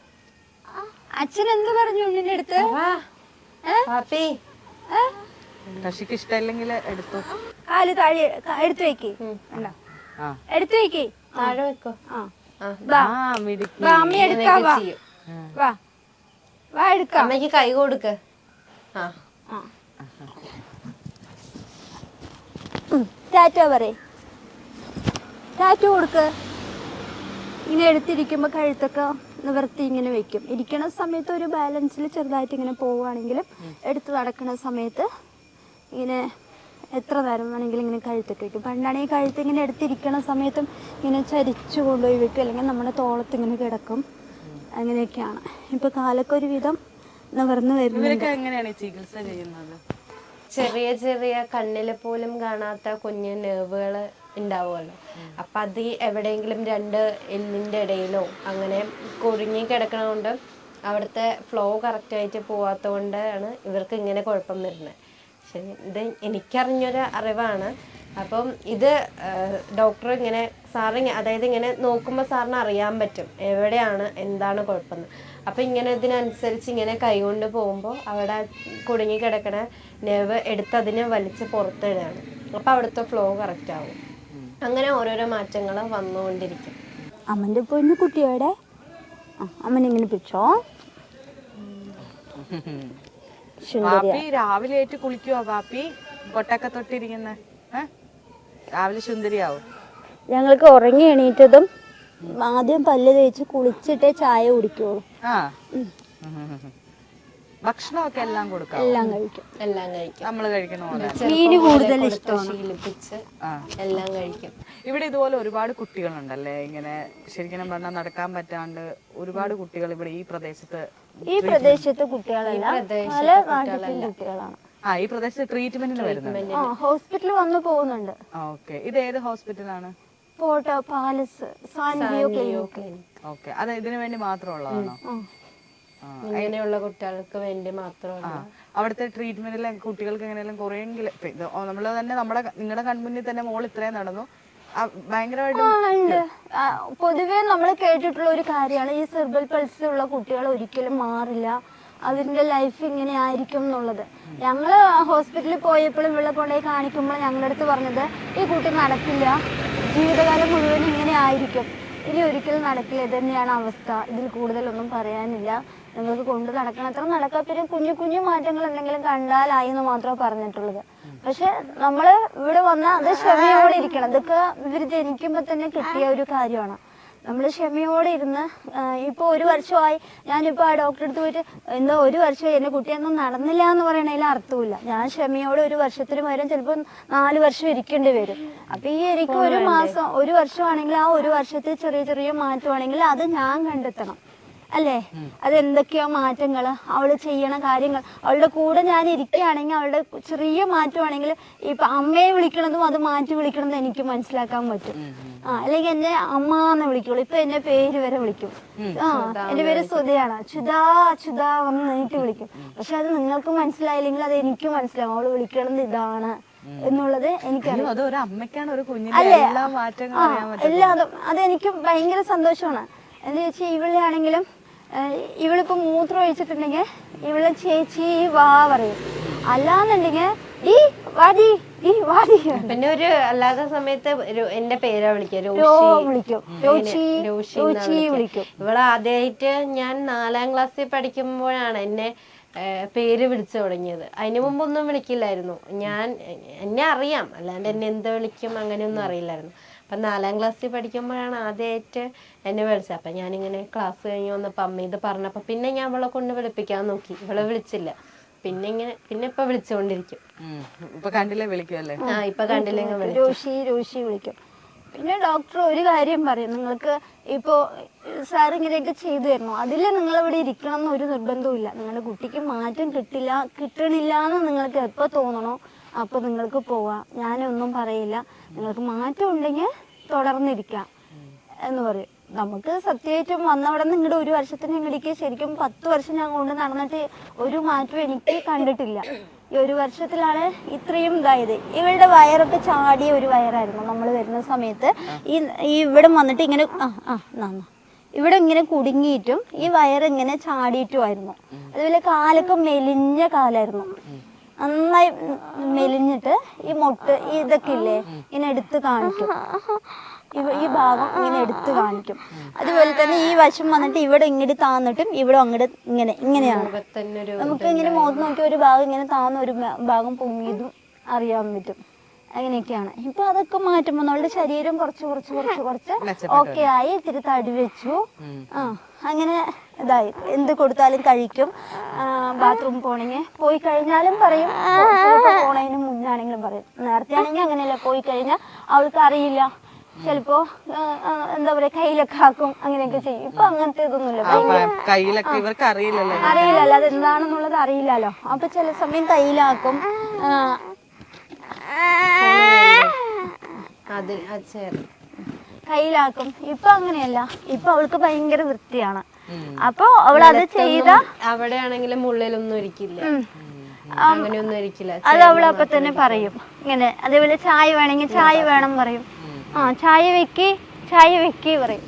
അച്ഛൻ എന്ത് പറഞ്ഞു ഉണ്ണിന്റെ അടുത്ത്? കഷിക്ക് ഇഷ്ടമില്ലെങ്കിൽ എടുത്തു. കാല് താഴെ എടുത്തു വെക്കേ, എടുത്തു വെക്കേ, താഴെ വെക്കോ. അമ്മ എടുക്കാം, വാ എടുക്കാം. അമ്മക്ക് കൈ കൊടുക്ക. ടാറ്റ പറയേ, ടാറ്റ കൊടുക്ക്. ഇങ്ങനെ എടുത്തിരിക്കുമ്പോ കഴുത്തൊക്കെ നിവർത്തി ഇങ്ങനെ വെക്കും. ഇരിക്കണ സമയത്ത് ഒരു ബാലൻസിൽ ചെറുതായിട്ട് ഇങ്ങനെ പോവുകയാണെങ്കിലും എടുത്ത് നടക്കുന്ന സമയത്ത് ഇങ്ങനെ എത്ര നേരം വേണമെങ്കിലും ഇങ്ങനെ കഴുത്തൊക്കെ വെക്കും. പണ്ടാണെങ്കിൽ കഴുത്ത് ഇങ്ങനെ എടുത്തിരിക്കണ സമയത്തും ഇങ്ങനെ ചരിച്ചു കൊണ്ടുപോയി വെക്കും, അല്ലെങ്കിൽ നമ്മുടെ തോളത്ത് ഇങ്ങനെ കിടക്കും. അങ്ങനെയൊക്കെയാണ്. ഇപ്പൊ കാലൊക്കെ ഒരു വിധം നിവർന്ന് വരുന്നത്. എങ്ങനെയാണ് ചികിത്സ ചെയ്യുന്നത്? ചെറിയ ചെറിയ കണ്ണില് പോലും കാണാത്ത കുഞ്ഞു നെർവുകൾ ഉണ്ടാവുമല്ലോ. അപ്പൊ അത് എവിടെയെങ്കിലും 2 എല്ലിന്റെ ഇടയിലോ അങ്ങനെ കുടുങ്ങി കിടക്കണോണ്ട് അവിടുത്തെ ഫ്ലോ കറക്റ്റായിട്ട് പോവാത്ത കൊണ്ടാണ് ഇവർക്ക് ഇങ്ങനെ കുഴപ്പം വരുന്നത്. ശരി, ഇത് എനിക്കറിഞ്ഞൊരു അറിവാണ്. അപ്പം ഇത് ഡോക്ടർ ഇങ്ങനെ സാറ് അതായത് ഇങ്ങനെ നോക്കുമ്പോൾ സാറിന് അറിയാൻ പറ്റും എവിടെയാണ് എന്താണ് കുഴപ്പമെന്ന്. അപ്പൊ ഇങ്ങനെ ഇതിനനുസരിച്ച് ഇങ്ങനെ കൈകൊണ്ട് പോകുമ്പോൾ അവിടെ കുടുങ്ങി കിടക്കണ നെർവ് എടുത്ത് അതിനെ വലിച്ച് പുറത്തിടുകയാണ്. അപ്പൊ അവിടുത്തെ ഫ്ലോ കറക്റ്റ് ആവും. അങ്ങനെ ഓരോരോ മാറ്റങ്ങൾ വന്നുകൊണ്ടിരിക്കും. അമ്മന്റെ പൊന്നു കുട്ടിയോടെ അമ്മനിങ്ങനെ പിടിച്ചോ. പാപ്പി രാവിലെ ആയിട്ട് കുളിക്കുവോ പാപ്പി? കൊട്ടൊക്കെ തൊട്ടിരിക്കുന്ന രാവിലെ സുന്ദരിയാവും. ഞങ്ങൾക്ക് ഉറങ്ങി എണീറ്റതും ആദ്യം പല്ല് തേച്ച് കുളിച്ചിട്ടേ ചായ കുടിക്കുള്ളൂ. ഭക്ഷണമൊക്കെ എല്ലാം കൊടുക്കാം? എല്ലാം കഴിക്കും. നമ്മള് കഴിക്കണ പോലെ മീന് കൂടുതൽ ഇഷ്ടമാണ്. ശീലിപ്പിച്ച് എല്ലാം കഴിക്കും. ഇവിടെ ഇതുപോലെ ഒരുപാട് കുട്ടികളുണ്ടല്ലേ ഇങ്ങനെ ശരിക്കും പറഞ്ഞാൽ നടക്കാൻ പറ്റാണ്ട് ഒരുപാട് കുട്ടികൾ ഇവിടെ ഈ പ്രദേശത്ത് കുട്ടികളല്ല, പല നാട്ടിലെ കുട്ടികളാണ്. ഈ പ്രദേശത്ത് ട്രീറ്റ്മെന്റിന് വരുന്നുണ്ട്. ഹോസ്പിറ്റലിൽ വന്നു പോകുന്നുണ്ട്. ഓക്കെ, ഇത് ഏത് ഹോസ്പിറ്റലാണ്? പോട്ടോ പാലസ് ഓക്കെ, അത് ഇതിനു വേണ്ടി മാത്രമുള്ളതാണോ? ഇങ്ങനെയുള്ള കുട്ടികൾക്ക് വേണ്ടി മാത്രമല്ല. അവിടുത്തെ ട്രീറ്റ്മെന്റിലെ കുട്ടികൾക്ക് എങ്ങനെയെങ്കിലും കുറെയെങ്കിലും നമ്മള് തന്നെ നിങ്ങളുടെ കൺമുന്നിൽ തന്നെ മോൾ ഇത്രയും നടന്നു, ഭയങ്കരമായിട്ട് പൊതുവെ നമ്മൾ കേട്ടിട്ടുള്ള ഒരു കാര്യമാണ് ഈ സെർബൽ പൾസ് ഉള്ള കുട്ടികൾ ഒരിക്കലും മാറില്ല, അതിന്റെ ലൈഫ് ഇങ്ങനെ ആയിരിക്കും എന്നുള്ളത്. ഞങ്ങള് ഹോസ്പിറ്റലിൽ പോയപ്പോഴും ഇവിടെ കൊണ്ടുപോയി കാണിക്കുമ്പോൾ ഞങ്ങളുടെ അടുത്ത് പറഞ്ഞത് ഈ കുട്ടി നടക്കില്ല, ജീവിതകാലം മുഴുവൻ ഇങ്ങനെ ആയിരിക്കും, ഇനി ഒരിക്കലും നടക്കില്ല, ഇത് തന്നെയാണ് അവസ്ഥ, ഇതിൽ കൂടുതലൊന്നും പറയാനില്ല, നിങ്ങൾക്ക് കൊണ്ട് നടക്കണത്ര നടക്കാം, പിന്നെ കുഞ്ഞു കുഞ്ഞു മാറ്റങ്ങൾ എന്തെങ്കിലും കണ്ടാലായി എന്ന് മാത്രമേ പറഞ്ഞിട്ടുള്ളത്. പക്ഷെ നമ്മള് ഇവിടെ വന്നാൽ അത് ക്ഷമയോടെ ഇരിക്കണം. ഇതൊക്കെ ഇവർ ജനിക്കുമ്പോൾ തന്നെ കിട്ടിയ ഒരു കാര്യമാണ്. നമ്മൾ ക്ഷമയോടെ ഇരുന്ന് ഇപ്പോൾ 1 വർഷമായി ഞാനിപ്പോൾ ആ ഡോക്ടറെ അടുത്ത് പോയിട്ട് എന്തോ 1 വർഷമായി എൻ്റെ കുട്ടിയൊന്നും നടന്നില്ല എന്ന് പറയണതിൽ അർത്ഥമില്ല. ഞാൻ ക്ഷമയോടെ 1 വർഷത്തിന് പകരം ചിലപ്പോൾ 4 വർഷം ഇരിക്കേണ്ടി വരും. അപ്പം ഈ എനിക്ക് 1 മാസം 1 വർഷമാണെങ്കിൽ ആ 1 വർഷത്തിൽ ചെറിയ ചെറിയ മാറ്റമാണെങ്കിൽ അത് ഞാൻ കണ്ടെത്തണം അല്ലേ? അതെന്തൊക്കെയോ മാറ്റങ്ങൾ, അവൾ ചെയ്യണ കാര്യങ്ങൾ, അവളുടെ കൂടെ ഞാൻ ഇരിക്കുകയാണെങ്കിൽ അവളുടെ ചെറിയ മാറ്റമാണെങ്കിൽ ഇപ്പൊ അമ്മയെ വിളിക്കണതും അത് മാറ്റി വിളിക്കണതും എനിക്ക് മനസ്സിലാക്കാൻ പറ്റും. അല്ലെങ്കിൽ എന്നെ അമ്മ എന്ന് വിളിക്കുള്ളൂ, ഇപ്പൊ എന്നെ പേര് വരെ വിളിക്കും. എന്റെ പേര് സുധയാണ്, ചുതാ ചുതാ വന്ന് നീട്ടി വിളിക്കും. പക്ഷെ അത് നിങ്ങൾക്ക് മനസ്സിലായില്ലെങ്കിൽ അത് എനിക്ക് മനസ്സിലാവും, അവള് വിളിക്കണത് ഇതാണ് എന്നുള്ളത് എനിക്കറിയാം. അല്ലേ? എല്ലാതും അതെനിക്ക് ഭയങ്കര സന്തോഷമാണ്. എന്താ വെച്ചാൽ ഇവളെയാണെങ്കിലും ഇവളിപ്പോ മൂത്രം ഒഴിച്ചിട്ടുണ്ടെങ്കിൽ ഇവളെ ചേച്ചി വാ പറയും, അല്ലാന്നുണ്ടെങ്കിൽ ഈ വാടി ഈ വാടി. പിന്നെ ഒരു അല്ലാത്ത സമയത്ത് എന്റെ പേരാ വിളിക്കും, ഇവളെ ആദ്യമായിട്ട് ഞാൻ 4ാം ക്ലാസ്സിൽ പഠിക്കുമ്പോഴാണ് എന്നെ പേര് വിളിച്ചു തുടങ്ങിയത്. അതിനു മുമ്പൊന്നും വിളിക്കില്ലായിരുന്നു. എന്നെ അറിയാം, അല്ലാണ്ട് എന്നെ എന്ത് വിളിക്കും അങ്ങനെയൊന്നും അറിയില്ലായിരുന്നു. അപ്പം 4ാം ക്ലാസ്സിൽ പഠിക്കുമ്പോഴാണ് ആദ്യമായിട്ട് എന്നെ വിളിച്ചത്. അപ്പം ഞാനിങ്ങനെ ക്ലാസ് കഴിഞ്ഞ് വന്നപ്പോൾ അമ്മ ഇത് പറഞ്ഞപ്പോൾ പിന്നെ ഞാൻ അവളെ കൊണ്ട് വിളിപ്പിക്കാൻ നോക്കി, ഇവളെ വിളിച്ചില്ല. പിന്നെ ഇപ്പൊ വിളിച്ചുകൊണ്ടിരിക്കും. ഇപ്പൊ കണ്ടില്ലേ വിളിക്കുമല്ലേ? ഇപ്പൊ കണ്ടില്ലെങ്കിൽ രോഷി വിളിക്കും. പിന്നെ ഡോക്ടർ ഒരു കാര്യം പറയും, നിങ്ങൾക്ക് ഇപ്പോ സാർ ഇങ്ങനെയൊക്കെ ചെയ്തു തരണോ, അതിൽ നിങ്ങളിവിടെ ഇരിക്കണം എന്ന് ഒരു നിർബന്ധവും ഇല്ല. നിങ്ങളുടെ കുട്ടിക്ക് മാറ്റം കിട്ടണില്ല എന്ന് നിങ്ങൾക്ക് എപ്പോൾ തോന്നണോ അപ്പൊ നിങ്ങൾക്ക് പോവാം, ഞാനൊന്നും പറയില്ല, നിങ്ങൾക്ക് മാറ്റം ഉണ്ടെങ്കിൽ തുടർന്നിരിക്കാം എന്ന് പറയും. നമുക്ക് സത്യമായിട്ടും വന്നവിടെ നിങ്ങളുടെ 1 വർഷത്തിന് ഇങ്ങടേക്ക് ശരിക്കും 10 വർഷം ഞാൻ കൊണ്ട് നടന്നിട്ട് ഒരു മാറ്റവും എനിക്ക് കണ്ടിട്ടില്ല. ഈ 1 വർഷത്തിലാണ് ഇത്രയും ഇതായത്. ഇവളുടെ വയറൊക്കെ ചാടിയ ഒരു വയറായിരുന്നു നമ്മൾ വരുന്ന സമയത്ത്. ഈ ഇവിടെ വന്നിട്ട് ഇങ്ങനെ ഇവിടെ ഇങ്ങനെ കുടുങ്ങിയിട്ടും ഈ വയറിങ്ങനെ ചാടിയിട്ടുമായിരുന്നു. അതുപോലെ കാലൊക്കെ മെലിഞ്ഞ കാലായിരുന്നു, നന്നായി മെലിഞ്ഞിട്ട് ഈ മുട്ട് ഇതൊക്കെ ഇല്ലേ ഇങ്ങനെ എടുത്ത് കാണിക്കും, ഈ ഭാഗം ഇങ്ങനെ എടുത്ത് കാണിക്കും. അതുപോലെ തന്നെ ഈ വശം വന്നിട്ട് ഇവിടെ ഇങ്ങോട്ട് താന്നിട്ടും ഇവിടെ അങ്ങോട്ട് ഇങ്ങനെയാണ്. നമുക്ക് ഇങ്ങനെ മുഖത്ത് നോക്കിയ ഒരു ഭാഗം ഇങ്ങനെ താന്ന ഒരു ഭാഗം പൊങ്ങിയതും അറിയാൻ പറ്റും. അങ്ങനെയൊക്കെയാണ്. ഇപ്പൊ അതൊക്കെ മാറ്റുമ്പോൾ നമ്മളുടെ ശരീരം കുറച്ച് ഓക്കെ ആയി, ഇത്തിരി തടി വെച്ചു, അങ്ങനെ ഇതായി. എന്ത് കൊടുത്താലും കഴിക്കും. ബാത്റൂം പോയി കഴിഞ്ഞാലും പറയും, പോണതിന് മുന്നാണെങ്കിലും പറയും. നേരത്തെ ആണെങ്കിൽ അങ്ങനെയല്ല, പോയി കഴിഞ്ഞാൽ അവൾക്ക് അറിയില്ല, ചിലപ്പോ എന്താ പറയാ കയ്യിലൊക്കെ ആക്കും, അങ്ങനെയൊക്കെ ചെയ്യും. ഇപ്പൊ അങ്ങനത്തെ ഇതൊന്നുമില്ല, അറിയില്ലല്ലോ അതെന്താണെന്നുള്ളത് അറിയില്ലല്ലോ. അപ്പൊ ചില സമയം കയ്യിലാക്കും, കയ്യിലാക്കും. ഇപ്പൊ അങ്ങനെയല്ല, ഇപ്പൊ അവൾക്ക് ഭയങ്കര വൃത്തിയാണ്. അപ്പൊ അവൾ അത് ചെയ്ത അവിടെ ആണെങ്കിലും ഉള്ളിലൊന്നും ഇരിക്കില്ല, അങ്ങനെയൊന്നും ഇരിക്കില്ല. അത് അവൾ അപ്പൊ തന്നെ പറയും ഇങ്ങനെ. അതേപോലെ ചായ വേണമെങ്കിൽ ചായ വേണം പറയും, ചായ വെക്കി പറയും.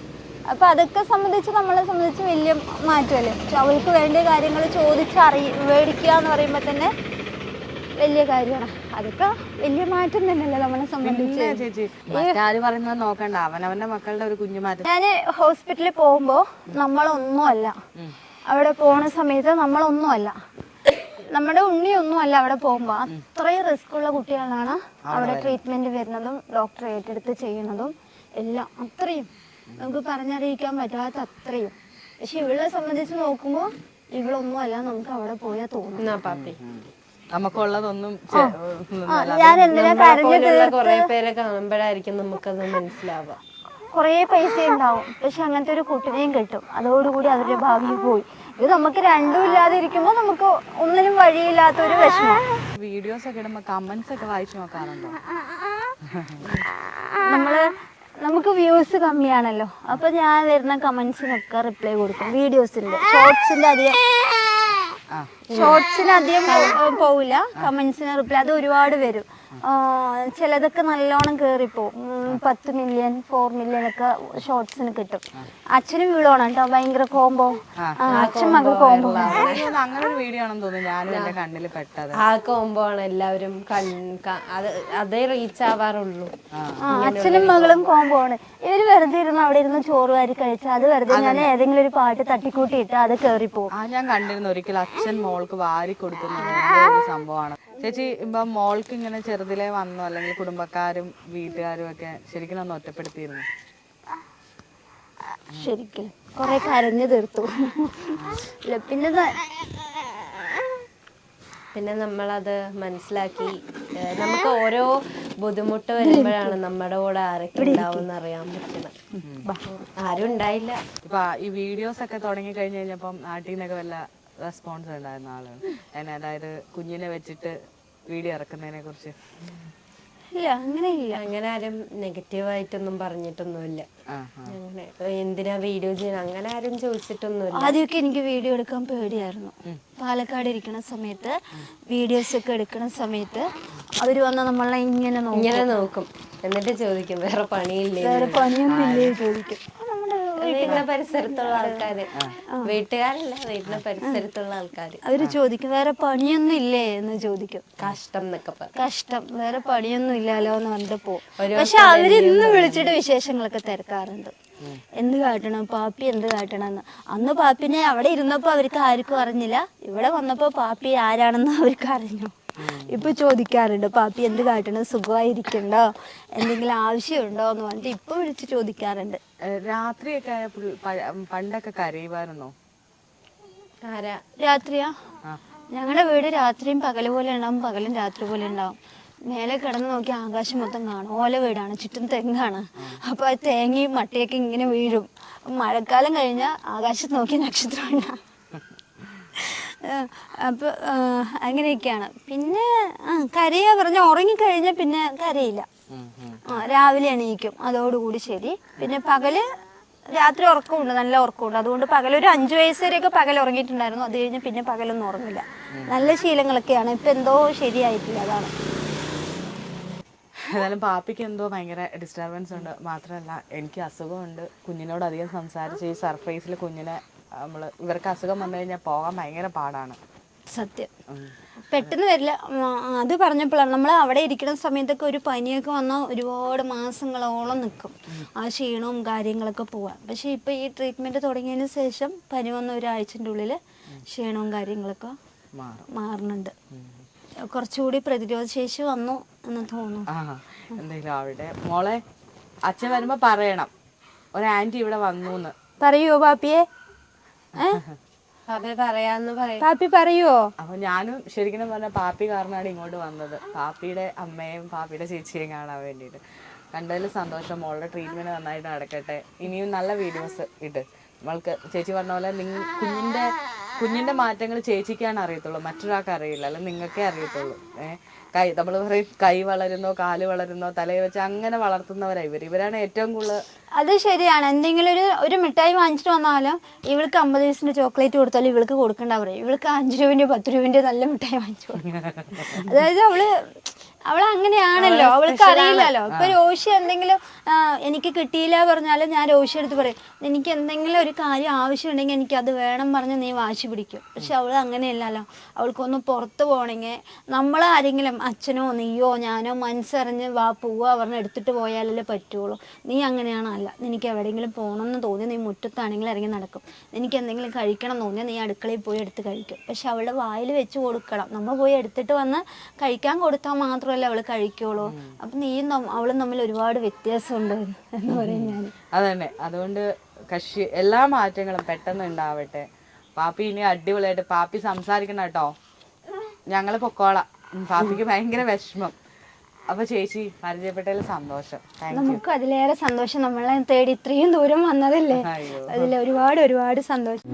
അപ്പം അതൊക്കെ സംബന്ധിച്ച് നമ്മളെ സംബന്ധിച്ച് വലിയ മാറ്റമല്ലേ. അവൾക്ക് വേണ്ട കാര്യങ്ങൾ മേടിക്കുക എന്ന് പറയുമ്പോൾ തന്നെ വലിയ കാര്യമാണ്. അതൊക്കെ വലിയ മാറ്റം തന്നെയല്ലേ നമ്മളെ സംബന്ധിച്ച്. ചേച്ചി മറ്റാര് പറയുന്നത് നോക്കണ്ട, അവനവന്റെ മക്കളുടെ ഒരു കുഞ്ഞു മാറ്റം. ഞാൻ ഹോസ്പിറ്റലിൽ പോകുമ്പോൾ നമ്മളൊന്നുമല്ല, അവിടെ പോണ സമയത്ത് നമ്മളൊന്നുമല്ല, നമ്മുടെ ഉണ്ണിയൊന്നുമല്ല അവിടെ പോകുമ്പോൾ. അത്രയും റിസ്ക് ഉള്ള കുട്ടികളാണ് അവിടെ ട്രീറ്റ്മെന്റ് വരുന്നതും ഡോക്ടർ ഏറ്റെടുത്ത് ചെയ്യണതും എല്ലാം. അത്രയും നമുക്ക് പറഞ്ഞറിയിക്കാൻ പറ്റാത്ത അത്രയും. പക്ഷെ ഇവളെ സംബന്ധിച്ച് നോക്കുമ്പോൾ ഇവളൊന്നുമല്ല, നമുക്ക് അവിടെ പോയാൽ തോന്നുന്നു. നമുക്കുള്ളതൊന്നും ഞാൻ എന്തിനാ കരഞ്ഞു കുറെ പേരെ കാണുമ്പോഴായിരിക്കും നമുക്കത് മനസ്സിലാവുക. കുറേ പൈസ ഉണ്ടാവും, പക്ഷെ അങ്ങനത്തെ ഒരു കുട്ടിനെയും കിട്ടും. അതോടുകൂടി അവരുടെ ഭാവി പോയി. ഇത് നമുക്ക് രണ്ടും ഇല്ലാതെ ഇരിക്കുമ്പോൾ നമുക്ക് ഒന്നിനും വഴിയില്ലാത്തൊരു വിഷമം. വീഡിയോസ് ഒക്കെ ഇടുമ്പോൾ കമന്റ്സ് ഒക്കെ വായിച്ചു നോക്കാറുണ്ടോ? നമുക്ക് വ്യൂസ് കമ്മിയാണല്ലോ, അപ്പൊ ഞാൻ വരുന്ന കമന്റ്സിനൊക്കെ റിപ്ലൈ കൊടുക്കും. ഷോർട്സിന് അധികം പോവില്ല, കമന്റ്സിന് റിപ്ലൈ അത് ഒരുപാട് വരും. ചിലതൊക്കെ നല്ലോണം കേറിപ്പോവും. 10 മില്യൺ 4 മില്യൺ ഒക്കെ ഷോർട്സിന് കിട്ടും. അച്ഛനും വീടാണ് കേട്ടോ, ഭയങ്കര കോംബോ, അച്ഛൻ മകൾ കോംബോ. അങ്ങനെ ഒരു വീഡിയോ ആണെന്ന് തോന്നുന്നു ഞാനും എന്റെ കണ്ണിൽ പെട്ടത്. ആ കോംബോ ആണ് എല്ലാവരും അതേ റീച്ച് ആവാറുള്ളൂ. അച്ഛനും മകളും കോംബോ ആണ്. ഇവര് വെറുതെ ഇരുന്ന് അവിടെ ഇരുന്ന് ചോറ് വാരി കഴിച്ചാൽ അത് വെറുതെ ഞാൻ ഏതെങ്കിലും ഒരു പാട്ട് തട്ടിക്കൂട്ടിയിട്ട് അത് കേറിപ്പോവും. ഞാൻ കണ്ടിരുന്നു ഒരിക്കലും അച്ഛൻ മോൾക്ക് വാരി കൊടുക്കുന്ന ഒരു സംഭവമാണ്. ചേച്ചി ഇപ്പൊ മോൾക്ക് ഇങ്ങനെ ചെറുതിലേ വന്നു, അല്ലെങ്കിൽ കുടുംബക്കാരും വീട്ടുകാരും ഒക്കെ ശരിക്കും ഒന്ന് ഒറ്റപ്പെടുത്തിയിരുന്നു? ശരിക്കും കൊറേ കരഞ്ഞു തീർത്തു. പിന്നെ നമ്മളത് മനസ്സിലാക്കി. നമുക്ക് ഓരോ ബുദ്ധിമുട്ട് വരുമ്പോഴാണ് നമ്മുടെ കൂടെ ആരൊക്കെ ഉണ്ടാവും അറിയാൻ പറ്റുന്നത്. ആരും ഉണ്ടായില്ല. ഇപ്പൊ ഈ വീഡിയോസ് ഒക്കെ തുടങ്ങി കഴിഞ്ഞ് കഴിഞ്ഞപ്പം നാട്ടിൽ നിന്നൊക്കെ വല്ല റെസ്പോൺസ് ഉണ്ടായിരുന്ന ആളാണ്, അതായത് കുഞ്ഞിനെ വെച്ചിട്ട് വീഡിയോ ഇറക്കുന്നതിനെ കുറിച്ച്? ഇല്ല, അങ്ങനെ ആരും നെഗറ്റീവായിട്ടൊന്നും പറഞ്ഞിട്ടൊന്നുമില്ല. അങ്ങനെ എന്തിനാ വീഡിയോ ചെയ്യണം അങ്ങനെ ആരും ചോദിച്ചിട്ടൊന്നുമില്ല. ആദ്യമൊക്കെ എനിക്ക് വീഡിയോ എടുക്കാൻ പേടിയായിരുന്നു. പാലക്കാട് ഇരിക്കുന്ന സമയത്ത് വീഡിയോസ് ഒക്കെ എടുക്കുന്ന സമയത്ത് അവര് വന്ന നമ്മളെ ഇങ്ങനെ നോക്കും, എന്നിട്ട് ചോദിക്കും വേറെ പണിയില്ലേ, വേറെ പണിയൊന്നുമില്ലേ ചോദിക്കും. വീടിന്റെ പരിസരത്തുള്ള ആൾക്കാര്, വീട്ടുകാരല്ല വീടിന്റെ പരിസരത്തുള്ള ആൾക്കാര് അവര് ചോദിക്കും വേറെ പണിയൊന്നും ഇല്ലേ എന്ന് ചോദിക്കും. കഷ്ടം എന്നൊക്കെ പറയും. കഷ്ടം, വേറെ പണിയൊന്നും ഇല്ലല്ലോ എന്ന് പറഞ്ഞിട്ട് പോകും. പക്ഷെ അവര് ഇന്ന് വിളിച്ചിട്ട് വിശേഷങ്ങളൊക്കെ തിരക്കാറുണ്ട്. എന്ത് കാട്ടണം പാപ്പി, എന്ത് കാട്ടണമെന്ന്. അന്ന് പാപ്പിനെ അവിടെ ഇരുന്നപ്പോ അവർക്ക് ആർക്കും അറിഞ്ഞില്ല, ഇവിടെ വന്നപ്പോ പാപ്പി ആരാണെന്ന് അവർക്ക് അറിഞ്ഞു. ഇപ്പൊ ചോദിക്കാറുണ്ട് പാപ്പി എന്ത് കാട്ടണം, സുഖമായിരിക്കണ്ടോ, എന്തെങ്കിലും ആവശ്യമുണ്ടോ എന്ന് പറഞ്ഞിട്ട് ഇപ്പൊ വിളിച്ച് ചോദിക്കാറുണ്ട്. രാത്രിയൊക്കെ പണ്ടൊക്കെ കരയുമായിരുന്നോ? രാത്രിയാ? ഞങ്ങളുടെ വീട് രാത്രിയും പകല് പോലെ ഉണ്ടാവും, പകലും രാത്രി പോലെ ഉണ്ടാവും. മേലെ കിടന്ന് നോക്കി ആകാശം മൊത്തം കാണും. ഓല വീടാണ്, ചുറ്റും തെങ്ങാണ്. അപ്പൊ ആ തേങ്ങയും മട്ടയൊക്കെ ഇങ്ങനെ വീഴും. മഴക്കാലം കഴിഞ്ഞാൽ ആകാശത്ത് നോക്കി നക്ഷത്രം ഉണ്ടാവും. അപ്പൊ അങ്ങനെയൊക്കെയാണ്. പിന്നെ കരയാ പറഞ്ഞ ഉറങ്ങിക്കഴിഞ്ഞാൽ പിന്നെ കരയില്ല. രാവിലെ എണീക്കും, അതോടുകൂടി ശരി. പിന്നെ പകല് രാത്രി ഉറക്കമുണ്ട്, നല്ല ഉറക്കമുണ്ട്. അതുകൊണ്ട് പകലൊരു 5 വയസ്സ് വരെയൊക്കെ പകൽ ഉറങ്ങിയിട്ടുണ്ടായിരുന്നു. അത് കഴിഞ്ഞ് പിന്നെ പകലൊന്നും ഉറങ്ങില്ല. നല്ല ശീലങ്ങളൊക്കെയാണ്. ഇപ്പൊ എന്തോ ശരിയായിട്ടില്ല, അതാണ്. ഏതായാലും പാപ്പിക്ക് എന്തോ ഭയങ്കര ഡിസ്റ്റർബൻസ് ഉണ്ട്. മാത്രമല്ല എനിക്ക് അസുഖമുണ്ട്. കുഞ്ഞിനോട് അധികം സംസാരിച്ച് ഈ സർഫേസിൽ കുഞ്ഞിനെ ഇവർക്ക് അസുഖം വന്നു കഴിഞ്ഞാൽ പോകാൻ ഭയങ്കര പാടാണ്. സത്യം, പെട്ടെന്ന് വരില്ല. അത് പറഞ്ഞപ്പോഴാണ് നമ്മൾ അവിടെ ഇരിക്കുന്ന സമയത്തൊക്കെ ഒരു പനിയൊക്കെ വന്നാൽ ഒരുപാട് മാസങ്ങളോളം നിൽക്കും ആ ക്ഷീണവും കാര്യങ്ങളൊക്കെ പോവാൻ. പക്ഷെ ഇപ്പൊ ഈ ട്രീറ്റ്മെന്റ് തുടങ്ങിയതിന് ശേഷം പനി വന്ന ഒരാഴ്ചൻ്റെ ഉള്ളിൽ ക്ഷീണവും കാര്യങ്ങളൊക്കെ മാറുന്നുണ്ട്. കുറച്ചുകൂടി പ്രതിരോധ ശേഷി വന്നു എന്ന് തോന്നുന്നു. എന്തെങ്കിലും അവിടെ മോളെ അച്ഛൻ വരുമ്പോ പറയണം ഒരു ആന്റി ഇവിടെ വന്നു. പറയോ പാപ്പിയെ? പാപ്പി പറയോ? അപ്പൊ ഞാനും ശരിക്കും പറഞ്ഞ പാപ്പി കാരണമാണ് ഇങ്ങോട്ട് വന്നത്. പാപ്പിയുടെ അമ്മയും പാപ്പിയുടെ ചേച്ചിയും കാണാൻ വേണ്ടിയിട്ട്. കണ്ടതിൽ സന്തോഷം. മോളുടെ ട്രീറ്റ്മെന്റ് നന്നായിട്ട് നടക്കട്ടെ. ഇനിയും നല്ല വീഡിയോസ് ഇട്ട് നമ്മൾക്ക് ചേച്ചി പറഞ്ഞ പോലെ കുഞ്ഞിന്റെ മാറ്റങ്ങൾ ചേച്ചിക്കാണ് അറിയത്തുള്ളൂ, മറ്റൊരാൾക്ക് അറിയില്ല, അല്ല നിങ്ങൾക്കേ അറിയത്തുള്ളൂ. നമ്മൾ പറയും കൈ വളരുന്നോ കാല് വളരുന്നോ തലയിൽ വെച്ച് അങ്ങനെ വളർത്തുന്നവരാ ഇവരാണ് ഏറ്റവും കൂടുതൽ. അത് ശരിയാണ്. എന്തെങ്കിലും ഒരു മിഠായി വാങ്ങിച്ചിട്ട് വന്നാലും ഇവൾക്ക് 50 പൈസന്റെ ചോക്ലേറ്റ് കൊടുത്താലും ഇവൾക്ക് കൊടുക്കണ്ട പറയും. ഇവൾക്ക് 5 രൂപന്റെ 10 രൂപന്റെ നല്ല മിഠായി വാങ്ങിച്ചു കൊടുക്കും. അതായത് അവള് അവൾ അങ്ങനെയാണല്ലോ, അവൾക്ക് അറിയില്ലല്ലോ. ഇപ്പൊ രോഷി എന്തെങ്കിലും എനിക്ക് കിട്ടിയില്ല പറഞ്ഞാലും ഞാൻ രോഷി എടുത്ത് പറയും, എനിക്ക് എന്തെങ്കിലും ഒരു കാര്യം ആവശ്യമുണ്ടെങ്കിൽ എനിക്ക് അത് വേണം പറഞ്ഞ് നീ വാശി പിടിക്കും. പക്ഷെ അവൾ അങ്ങനെയല്ലല്ലോ. അവൾക്കൊന്ന് പുറത്ത് പോകണമെങ്കിൽ നമ്മളാരെങ്കിലും അച്ഛനോ നീയോ ഞാനോ മനസ്സറിഞ്ഞ് വാ പോവാ പറഞ്ഞ് എടുത്തിട്ട് പോയാലല്ലേ പറ്റുള്ളൂ. നീ അങ്ങനെയാണല്ല. നിനക്ക് എവിടെയെങ്കിലും പോകണമെന്ന് തോന്നി നീ മുറ്റത്താണെങ്കിൽ ഇറങ്ങി നടക്കും. നിനക്ക് എന്തെങ്കിലും കഴിക്കണം എന്ന് തോന്നിയാൽ നീ അടുക്കളയിൽ പോയി എടുത്ത് കഴിക്കും. പക്ഷെ അവളുടെ വായിൽ വെച്ച് കൊടുക്കണം. നമ്മൾ പോയി എടുത്തിട്ട് വന്ന് കഴിക്കാൻ കൊടുത്താൽ മാത്രമല്ല അവൾ കഴിക്കുള്ളൂ. അപ്പം നീയും അവളും തമ്മിൽ ഒരുപാട് വ്യത്യാസമുണ്ട് എന്ന് പറയും ഞാൻ. അതന്നെ, അതുകൊണ്ട് കക്ഷി എല്ലാ മാറ്റങ്ങളും പെട്ടെന്ന് ഉണ്ടാവട്ടെ. പാപ്പി ഇനി അടിപൊളിയായിട്ട് പാപ്പി സംസാരിക്കണം കേട്ടോ, ഞങ്ങൾ പൊക്കോളാം. പാപ്പിക്ക് ഭയങ്കര വിഷമം. അപ്പൊ ചേച്ചി പരിചയപ്പെട്ടതിൽ സന്തോഷം. നമുക്ക് അതിലേറെ സന്തോഷം. നമ്മളെ തേടി ഇത്രയും ദൂരം വന്നതല്ലേ, അതിൽ ഒരുപാട് ഒരുപാട് സന്തോഷം.